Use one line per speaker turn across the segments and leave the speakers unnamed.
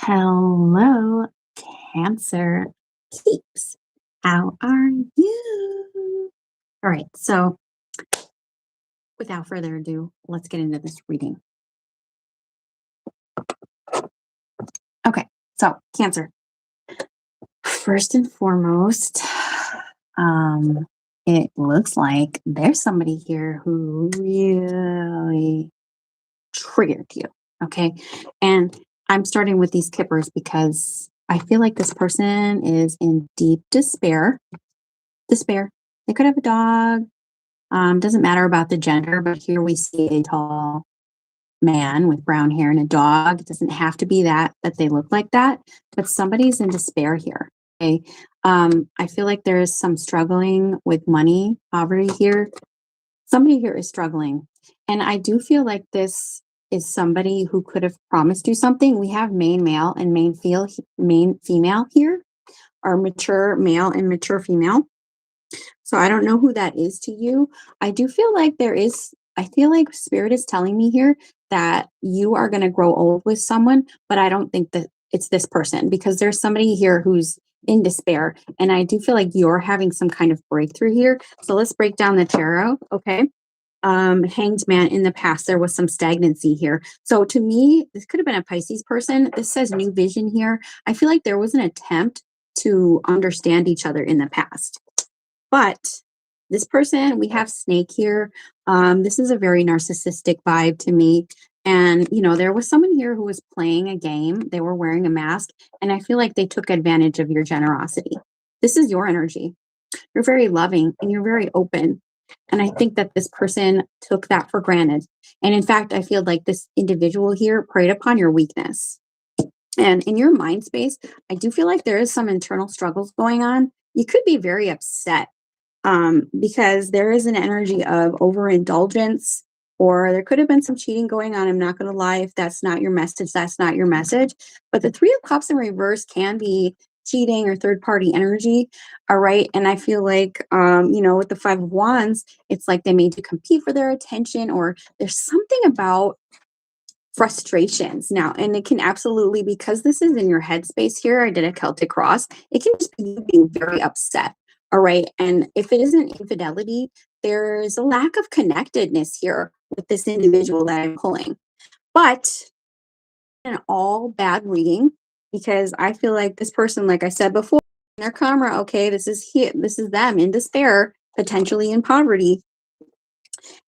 Hello, Cancer peeps. How are you? All right, so without further ado, let's get into this reading. Okay, so Cancer, first and foremost, um, it looks like there's somebody here who really triggered you. Okay, and I'm starting with these kippers because I feel like this person is in deep despair. Despair. They could have a dog. Doesn't matter about the gender, but here we see a tall man with brown hair and a dog. It doesn't have to be that they look like that, but somebody's in despair here. Okay. I feel like there is some struggling with money, poverty here. Somebody here is struggling. And I do feel like this is somebody who could have promised you something. We have main male and main female here, or mature male and mature female. So I don't know who that is to you. I do feel like I feel like spirit is telling me here that you are going to grow old with someone, but I don't think that it's this person because there's somebody here who's in despair. And I do feel like you're having some kind of breakthrough here. So let's break down the tarot. Okay. Hanged man, in the past, there was some stagnancy here. So to me, this could have been a Pisces person. This says new vision here. I feel like there was an attempt to understand each other in the past. But this person, we have snake here. This is a very narcissistic vibe to me. And, there was someone here who was playing a game. They were wearing a mask. And I feel like they took advantage of your generosity. This is your energy. You're very loving and you're very open. And I think that this person took that for granted. And in fact, I feel like this individual here preyed upon your weakness. And in your mind space, I do feel like there is some internal struggles going on. You could be very upset because there is an energy of overindulgence, or there could have been some cheating going on. I'm not going to lie. If that's not your message, that's not your message. But the Three of Cups in reverse can be cheating or third party energy. All right. And I feel like, with the Five of Wands, it's like they made you compete for their attention, or there's something about frustrations now. And it can absolutely, because this is in your headspace here, I did a Celtic cross, it can just be you being very upset. All right. And if it isn't infidelity, there's a lack of connectedness here with this individual that I'm pulling. But an all bad reading, because I feel like this person, like I said before, their KAMRA, okay, this is them in despair, potentially in poverty.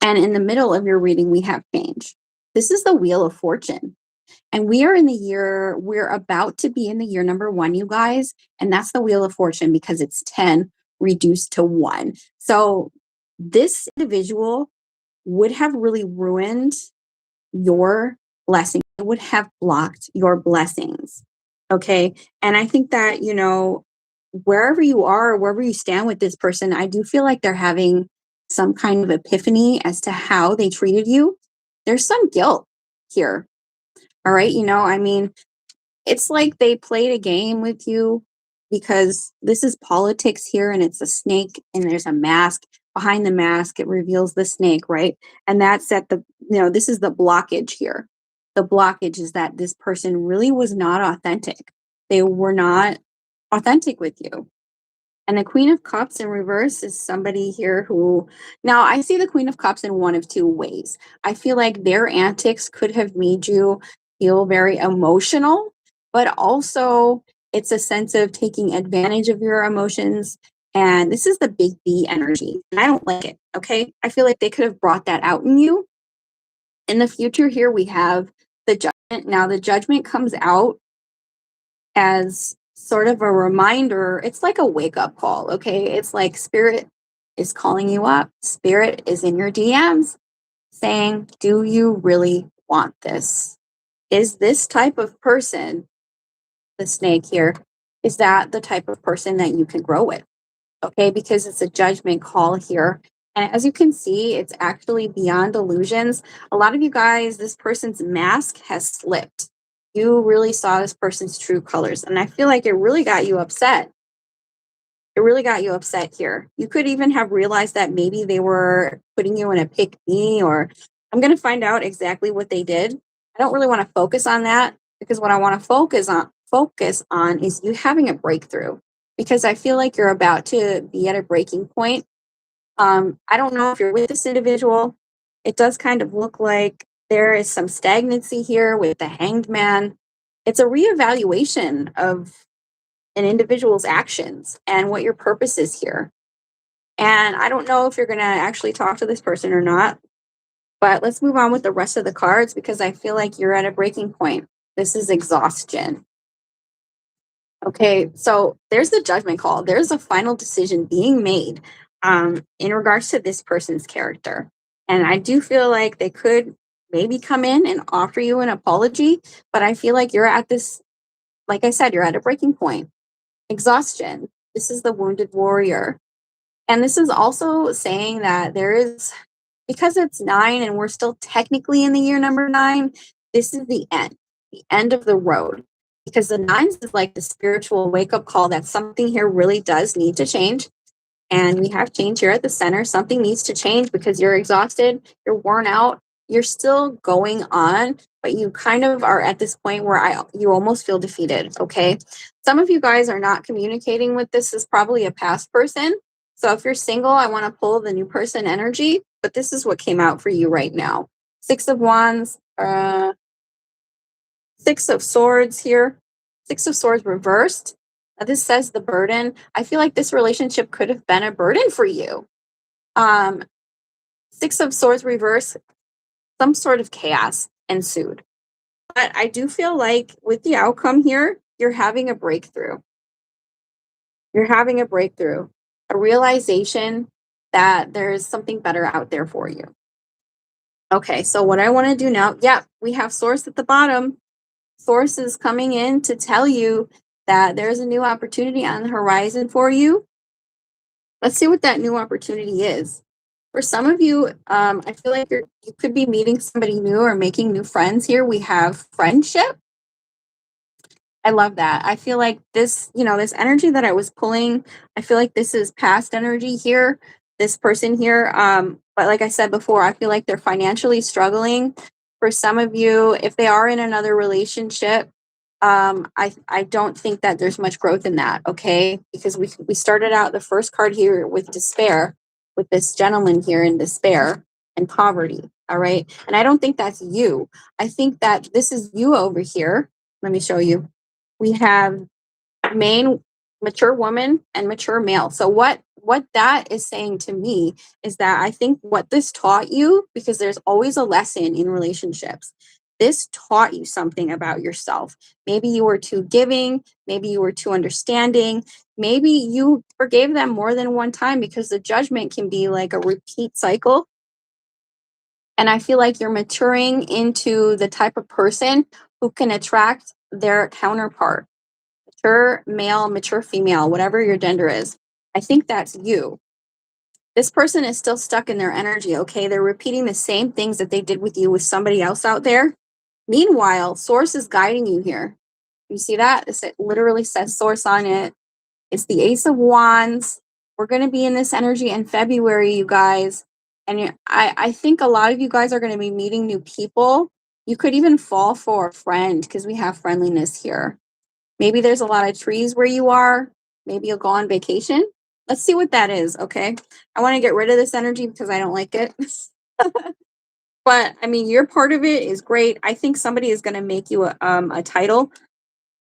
And in the middle of your reading, we have change. This is the Wheel of Fortune. And we're about to be in the year number 1, you guys. And that's the Wheel of Fortune because it's 10 reduced to 1. So this individual would have really ruined your blessing. It would have blocked your blessings. Okay. And I think that, wherever you are, wherever you stand with this person, I do feel like they're having some kind of epiphany as to how they treated you. There's some guilt here. All right. It's like they played a game with you because this is politics here and it's a snake and there's a mask. Behind the mask, it reveals the snake, right? And that's this is the blockage here. The blockage is that this person really was not authentic. They were not authentic with you. And the Queen of Cups in reverse is somebody here who, now I see the Queen of Cups in one of two ways. I feel like their antics could have made you feel very emotional, but also it's a sense of taking advantage of your emotions. And this is the big B energy. And I don't like it. Okay. I feel like they could have brought that out in you. In the future, here we have the Judgment. Now, the Judgment comes out as sort of a reminder. It's like a wake up call. Okay. It's like spirit is calling you up. Spirit is in your DMs saying, do you really want this? Is this type of person, the snake here, is that the type of person that you can grow with? Okay. Because it's a judgment call here. And as you can see, it's actually beyond illusions. A lot of you guys, this person's mask has slipped. You really saw this person's true colors. And I feel like it really got you upset. It really got you upset here. You could even have realized that maybe they were putting you in a pick me, or I'm going to find out exactly what they did. I don't really want to focus on that. because what I want to focus on is you having a breakthrough, because I feel like you're about to be at a breaking point. I don't know if you're with this individual. It does kind of look like there is some stagnancy here with the hanged man. It's a reevaluation of an individual's actions and what your purpose is here. And I don't know if you're going to actually talk to this person or not, but let's move on with the rest of the cards because I feel like you're at a breaking point. This is exhaustion. Okay, so there's the judgment call. There's a final decision being made in regards to this person's character. And I do feel like they could maybe come in and offer you an apology, but I feel like you're at this, like I said, you're at a breaking point. Exhaustion. This is the wounded warrior. And this is also saying that there is, because it's nine and we're still technically in the year number nine, this is the end of the road. Because the nines is like the spiritual wake up call that something here really does need to change. And we have change here at the center. Something needs to change because you're exhausted, you're worn out, you're still going on, but you kind of are at this point where you almost feel defeated. Okay. Some of you guys are not communicating with this is probably a past person. So if you're single, I want to pull the new person energy, but this is what came out for you right now. Six of Wands, Six of Swords here, Six of Swords reversed. Now this says the burden. I feel like this relationship could have been a burden for you. Um, Six of Swords reverse, some sort of chaos ensued. But I do feel like with the outcome here, you're having a breakthrough. You're having a breakthrough, a realization that there's something better out there for you. Okay, so what I want to do now, yeah, we have Source at the bottom. Source is coming in to tell you that there's a new opportunity on the horizon for you. Let's see what that new opportunity is. For some of you, I feel like you could be meeting somebody new or making new friends here. We have friendship. I love that. I feel like this, this energy that I was pulling, I feel like this is past energy here, this person here. But like I said before, I feel like they're financially struggling. For some of you, if they are in another relationship, I don't think that there's much growth in that, okay? Because we started out the first card here with despair, with this gentleman here in despair and poverty, all right? And I don't think that's you. I think that this is you over here. Let me show you. We have main mature woman and mature male. So what that is saying to me is that I think what this taught you, because there's always a lesson in relationships, this taught you something about yourself. Maybe you were too giving, maybe you were too understanding, maybe you forgave them more than one time, because the judgment can be like a repeat cycle. And I feel like you're maturing into the type of person who can attract their counterpart, mature male, mature female, whatever your gender is. I think that's you. This person is still stuck in their energy, okay? They're repeating the same things that they did with you with somebody else out there. Meanwhile, Source is guiding you here. You see that? It literally says Source on it. It's the Ace of Wands. We're going to be in this energy in February, you guys. And I think a lot of you guys are going to be meeting new people. You could even fall for a friend because we have friendliness here. Maybe there's a lot of trees where you are. Maybe you'll go on vacation. Let's see what that is, okay? I want to get rid of this energy because I don't like it. But I mean, your part of it is great. I think somebody is going to make you a title,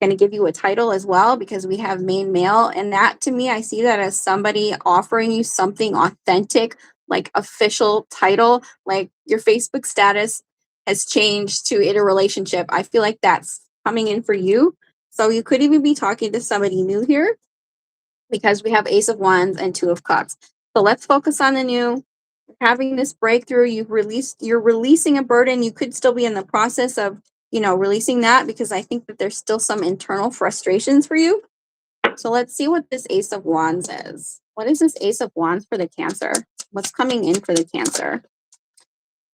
going to give you a title as well, because we have main male. And that, to me, I see that as somebody offering you something authentic, like official title, like your Facebook status has changed to in a relationship. I feel like that's coming in for you. So you could even be talking to somebody new here, because we have Ace of Wands and Two of Cups. So let's focus on the new. Having this breakthrough, you're releasing a burden. You could still be in the process of, releasing that, because I think that there's still some internal frustrations for you. So let's see what this Ace of Wands is. What is this Ace of Wands for the Cancer? What's coming in for the Cancer?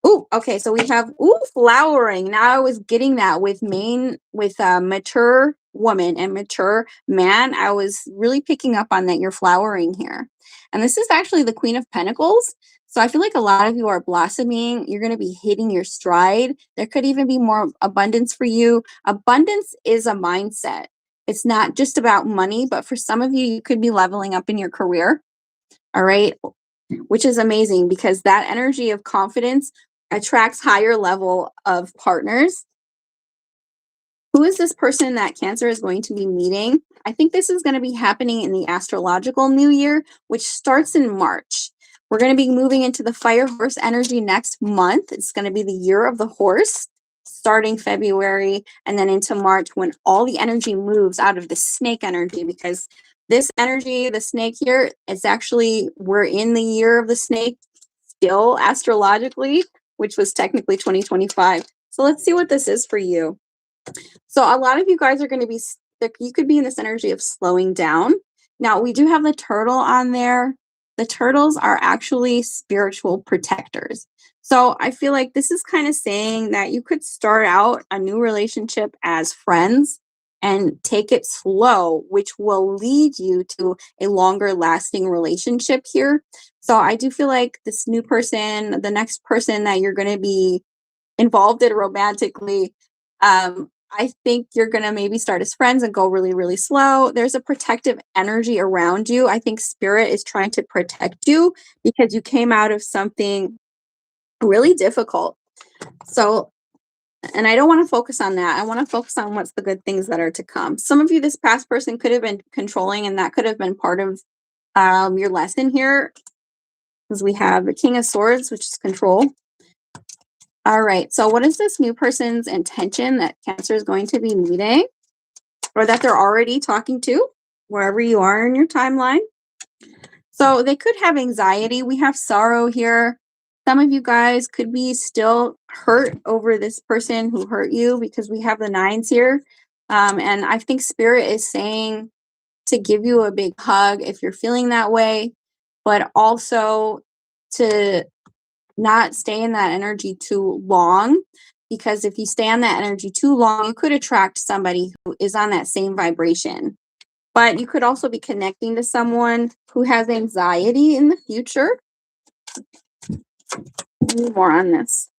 Ooh, okay, so we have flowering. Now I was getting that with mature woman and mature man. I was really picking up on that you're flowering here. And this is actually the Queen of Pentacles. So I feel like a lot of you are blossoming. You're going to be hitting your stride. There could even be more abundance for you. Abundance is a mindset. It's not just about money, but for some of you, you could be leveling up in your career. All right. Which is amazing because that energy of confidence attracts higher level of partners. Who is this person that Cancer is going to be meeting? I think this is going to be happening in the astrological new year, which starts in March. We're going to be moving into the fire horse energy next month. It's going to be the year of the horse, starting February and then into March, when all the energy moves out of the snake energy, because this energy, the snake here, it's actually, we're in the year of the snake still astrologically, which was technically 2025. So let's see what this is for you. So a lot of you guys are going to be, you could be in this energy of slowing down. Now, we do have the turtle on there. The turtles are actually spiritual protectors. So I feel like this is kind of saying that you could start out a new relationship as friends and take it slow, which will lead you to a longer lasting relationship here. So I do feel like this new person, the next person that you're going to be involved in romantically, I think you're going to maybe start as friends and go really, really slow. There's a protective energy around you. I think spirit is trying to protect you because you came out of something really difficult. So, and I don't want to focus on that. I want to focus on what's the good things that are to come. Some of you, this past person could have been controlling, and that could have been part of your lesson here, because we have the King of Swords, which is control. All right. So what is this new person's intention that Cancer is going to be meeting, or that they're already talking to, wherever you are in your timeline? So they could have anxiety. We have sorrow here. Some of you guys could be still hurt over this person who hurt you, because we have the nines here. And I think spirit is saying to give you a big hug if you're feeling that way, but also to not stay in that energy too long, because if you stay on that energy too long, you could attract somebody who is on that same vibration. But you could also be connecting to someone who has anxiety in the future. More on this.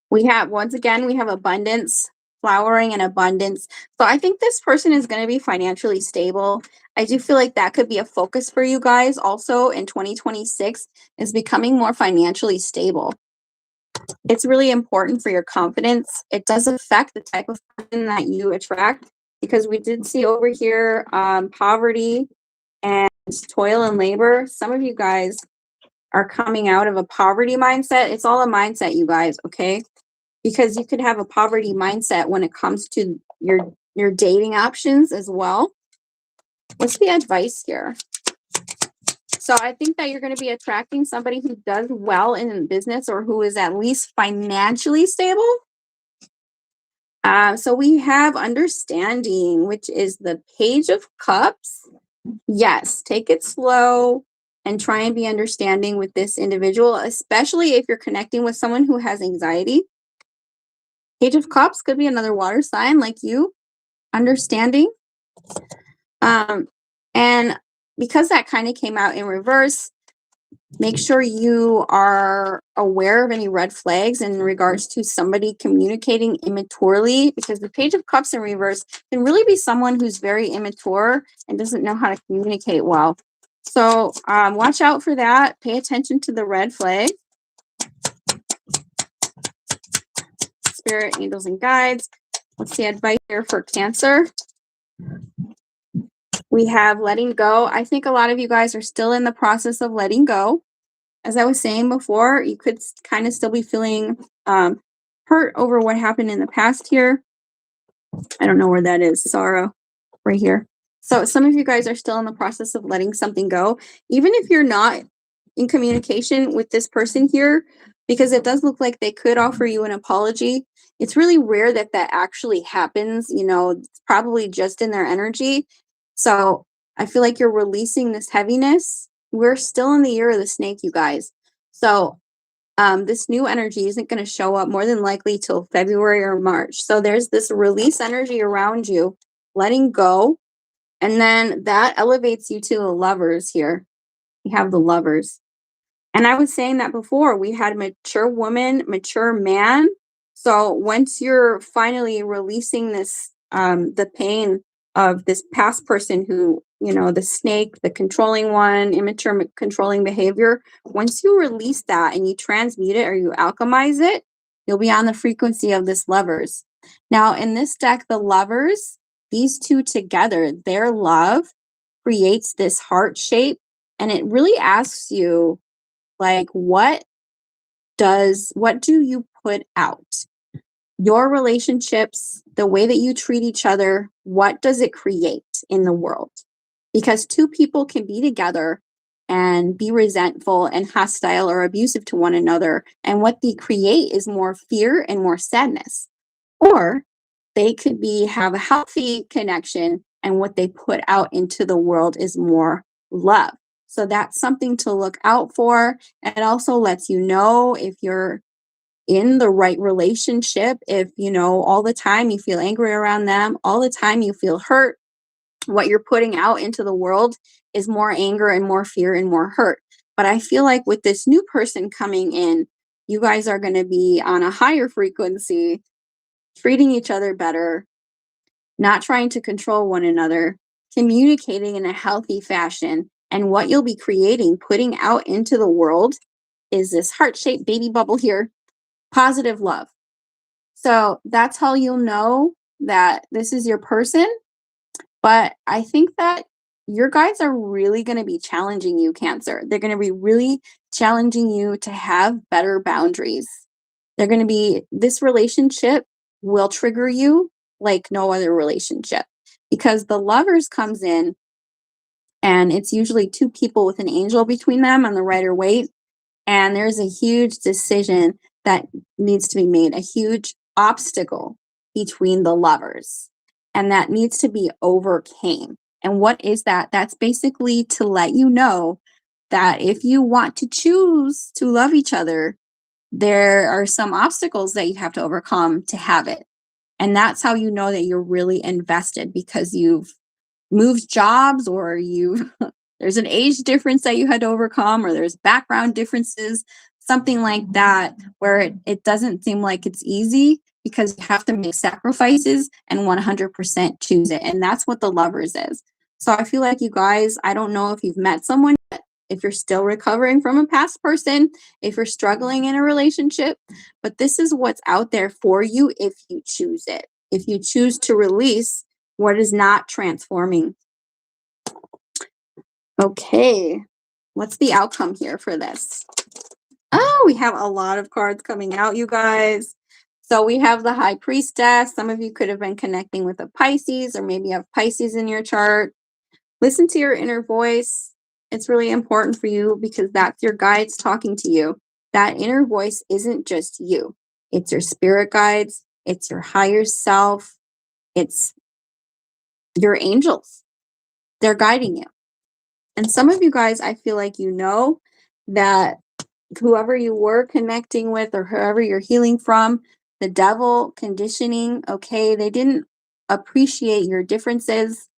We have, once again, we have abundance, flowering and abundance. So I think this person is going to be financially stable. I do feel like that could be a focus for you guys also in 2026, is becoming more financially stable. It's really important for your confidence. It does affect the type of person that you attract, because we did see over here poverty and toil and labor. Some of you guys are coming out of a poverty mindset. It's all a mindset, you guys, okay? Because you could have a poverty mindset when it comes to your dating options as well. What's the advice here? So I think that you're going to be attracting somebody who does well in business, or who is at least financially stable. So we have understanding, which is the Page of Cups. Yes, take it slow and try and be understanding with this individual, especially if you're connecting with someone who has anxiety. Page of Cups could be another water sign like you. Understanding. And because that kind of came out in reverse, make sure you are aware of any red flags in regards to somebody communicating immaturely, because the Page of Cups in reverse can really be someone who's very immature and doesn't know how to communicate well. So watch out for that. Pay attention to the red flag. Spirit, angels, and guides. What's the advice here for Cancer? We have letting go. I think a lot of you guys are still in the process of letting go. As I was saying before, you could kind of still be feeling hurt over what happened in the past here. I don't know where that is. Sorrow, right here. So some of you guys are still in the process of letting something go, even if you're not in communication with this person here, because it does look like they could offer you an apology. It's really rare that that actually happens. You know, it's probably just in their energy. So I feel like you're releasing this heaviness. We're still in the year of the snake, you guys. So this new energy isn't going to show up more than likely till February or March. So there's this release energy around you, letting go. And then that elevates you to the Lovers here. You have the Lovers. And I was saying that before, we had mature woman, mature man. So once you're finally releasing this, the pain of this past person who, the snake, the controlling one, immature controlling behavior, once you release that and you transmute it or you alchemize it, you'll be on the frequency of this lovers. Now, in this deck, the lovers, these two together, their love creates this heart shape. And it really asks you, like, what do you put out? Your relationships, the way that you treat each other, what does it create in the world? Because two people can be together and be resentful and hostile or abusive to one another. And what they create is more fear and more sadness. Or they could have a healthy connection, and what they put out into the world is more love. So that's something to look out for. It also lets you know if you're in the right relationship. If, all the time you feel angry around them, all the time you feel hurt, what you're putting out into the world is more anger and more fear and more hurt. But I feel like with this new person coming in, you guys are going to be on a higher frequency, treating each other better, not trying to control one another, communicating in a healthy fashion. And what you'll be creating, putting out into the world, is this heart-shaped baby bubble here, positive love. So that's how you'll know that this is your person. But I think that your guides are really going to be challenging you, Cancer. They're going to be really challenging you to have better boundaries. This relationship will trigger you like no other relationship, because the lovers comes in and it's usually two people with an angel between them on the Rider Waite. And there's a huge decision that needs to be made, a huge obstacle between the lovers. And that needs to be overcame. And what is that? That's basically to let you know that if you want to choose to love each other, there are some obstacles that you have to overcome to have it. And that's how you know that you're really invested, because you've moved jobs, or you there's an age difference that you had to overcome, or there's background differences, something like that, where it doesn't seem like it's easy, because you have to make sacrifices and 100% choose it. And that's what the lovers is. So I feel like you guys, I don't know if you've met someone yet, if you're still recovering from a past person, if you're struggling in a relationship, but this is what's out there for you if you choose it. If you choose to release what is not transforming. Okay, what's the outcome here for this? Oh, we have a lot of cards coming out, you guys. So we have the High Priestess. Some of you could have been connecting with a Pisces, or maybe you have Pisces in your chart. Listen to your inner voice. It's really important for you, because that's your guides talking to you. That inner voice isn't just you. It's your spirit guides. It's your higher self. It's your angels. They're guiding you. And some of you guys, I feel like that whoever you were connecting with, or whoever you're healing from, the devil conditioning, okay, they didn't appreciate your differences,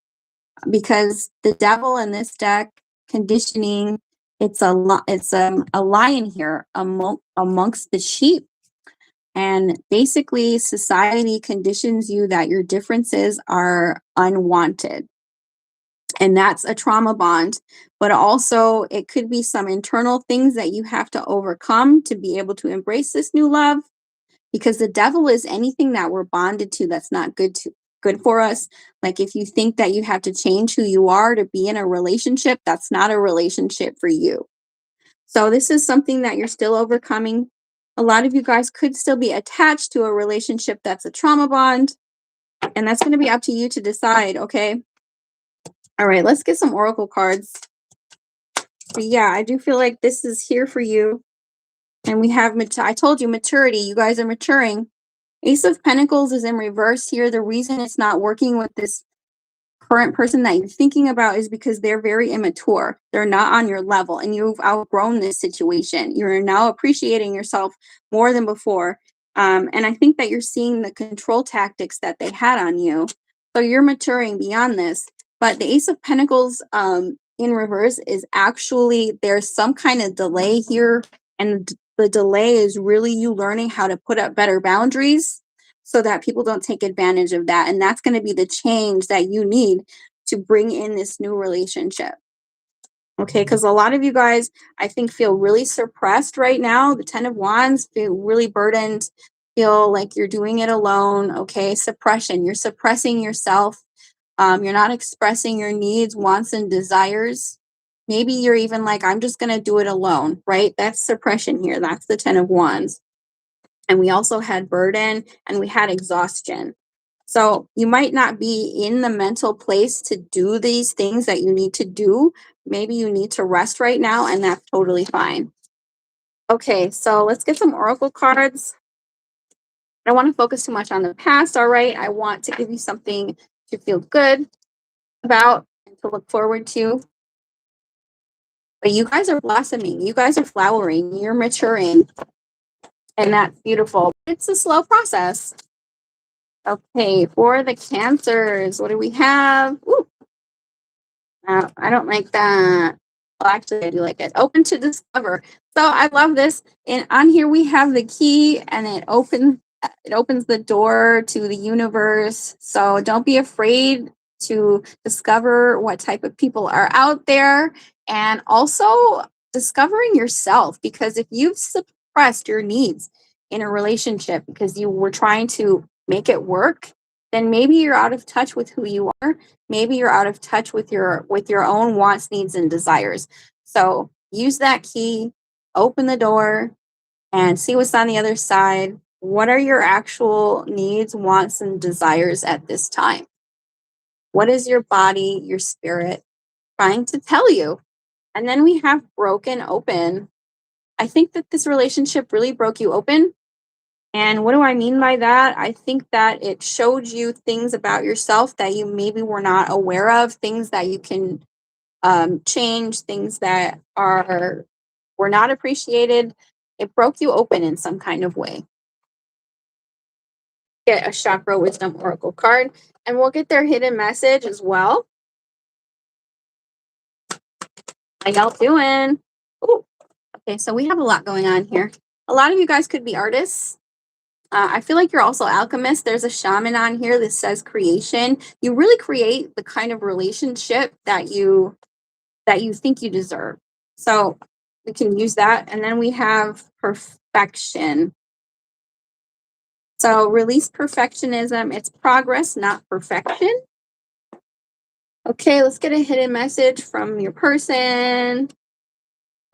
because the devil in this deck, conditioning, it's a lion here amongst the sheep. And basically, society conditions you that your differences are unwanted. And that's a trauma bond. But also, it could be some internal things that you have to overcome to be able to embrace this new love. Because the devil is anything that we're bonded to that's not good for us. Like, if you think that you have to change who you are to be in a relationship, that's not a relationship for you. So this is something that you're still overcoming. A lot of you guys could still be attached to a relationship that's a trauma bond. And that's going to be up to you to decide, okay? All right, let's get some oracle cards. But yeah, I do feel like this is here for you. And we have, I told you, maturity. You guys are maturing. Ace of Pentacles is in reverse here. The reason it's not working with this current person that you're thinking about is because they're very immature. They're not on your level, and you've outgrown this situation. You're now appreciating yourself more than before. And I think that you're seeing the control tactics that they had on you. So you're maturing beyond this. But the Ace of Pentacles in reverse is actually there's some kind of delay here, and the delay is really you learning how to put up better boundaries so that people don't take advantage of that. And that's going to be the change that you need to bring in this new relationship. Okay, because a lot of you guys, I think, feel really suppressed right now. The 10 of Wands feel really burdened, feel like you're doing it alone. Okay, suppression. You're suppressing yourself. You're not expressing your needs, wants, and desires. Maybe you're even like, I'm just going to do it alone, right? That's suppression here. That's the 10 of Wands. And we also had burden and we had exhaustion. So you might not be in the mental place to do these things that you need to do. Maybe you need to rest right now, and that's totally fine. Okay, so let's get some oracle cards. I don't want to focus too much on the past, all right? I want to give you something to feel good about and to look forward to. But you guys are blossoming. You guys are flowering. You're maturing. And that's beautiful. It's a slow process. Okay, for the Cancers, what do we have? Ooh, I don't like that. Well, actually, I do like it. Open to discover. So I love this. And on here we have the key, and it opens the door to the universe. So don't be afraid to discover what type of people are out there, and also discovering yourself. Because if you've suppressed your needs in a relationship because you were trying to make it work, then maybe you're out of touch with who you are. Maybe you're out of touch with your own wants, needs, and desires. So use that key, open the door, and see what's on the other side. What are your actual needs, wants, and desires at this time? What is your body, your spirit trying to tell you? And then we have broken open. I think that this relationship really broke you open. And what do I mean by that? I think that it showed you things about yourself that you maybe were not aware of, things that you can change, things that were not appreciated. It broke you open in some kind of way. Get a chakra wisdom oracle card, and we'll get their hidden message as well. How y'all doing? Ooh, okay, so we have a lot going on here. A lot of you guys could be artists. I feel like you're also alchemists. There's a shaman on here that says creation. You really create the kind of relationship that you think you deserve. So we can use that. And then we have perfection. So release perfectionism. It's progress, not perfection. Okay, let's get a hidden message from your person.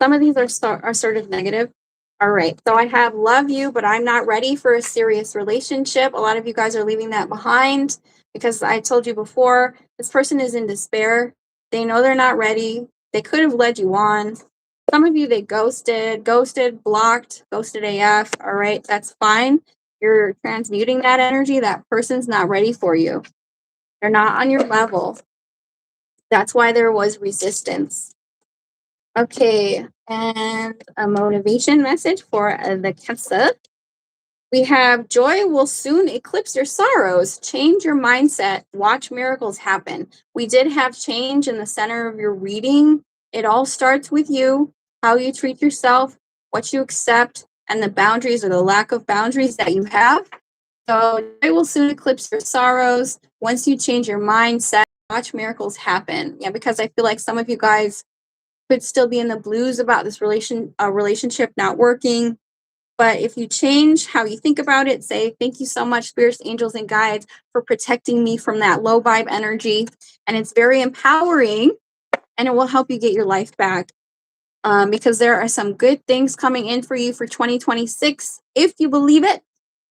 Some of these are sort of negative. All right, so I have love you, but I'm not ready for a serious relationship. A lot of you guys are leaving that behind because I told you before, this person is in despair. They know they're not ready. They could have led you on. Some of you, they ghosted, blocked, ghosted AF. All right, that's fine. You're transmuting that energy. That person's not ready for you. They're not on your level. That's why there was resistance. Okay, and a motivation message for the Cancer. We have joy will soon eclipse your sorrows. Change your mindset. Watch miracles happen. We did have change in the center of your reading. It all starts with you, how you treat yourself, what you accept, and the boundaries or the lack of boundaries that you have. So joy will soon eclipse your sorrows. Once you change your mindset, watch miracles happen. Yeah, because I feel like some of you guys could still be in the blues about this relationship not working. But if you change how you think about it, say, thank you so much, spirits, angels, and guides, for protecting me from that low vibe energy. And it's very empowering, and it will help you get your life back. Because there are some good things coming in for you for 2026, if you believe it.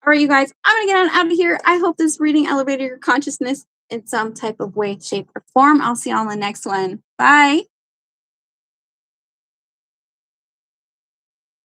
All right, you guys, I'm going to get on out of here. I hope this reading elevated your consciousness in some type of way, shape, or form. I'll see you on the next one. Bye.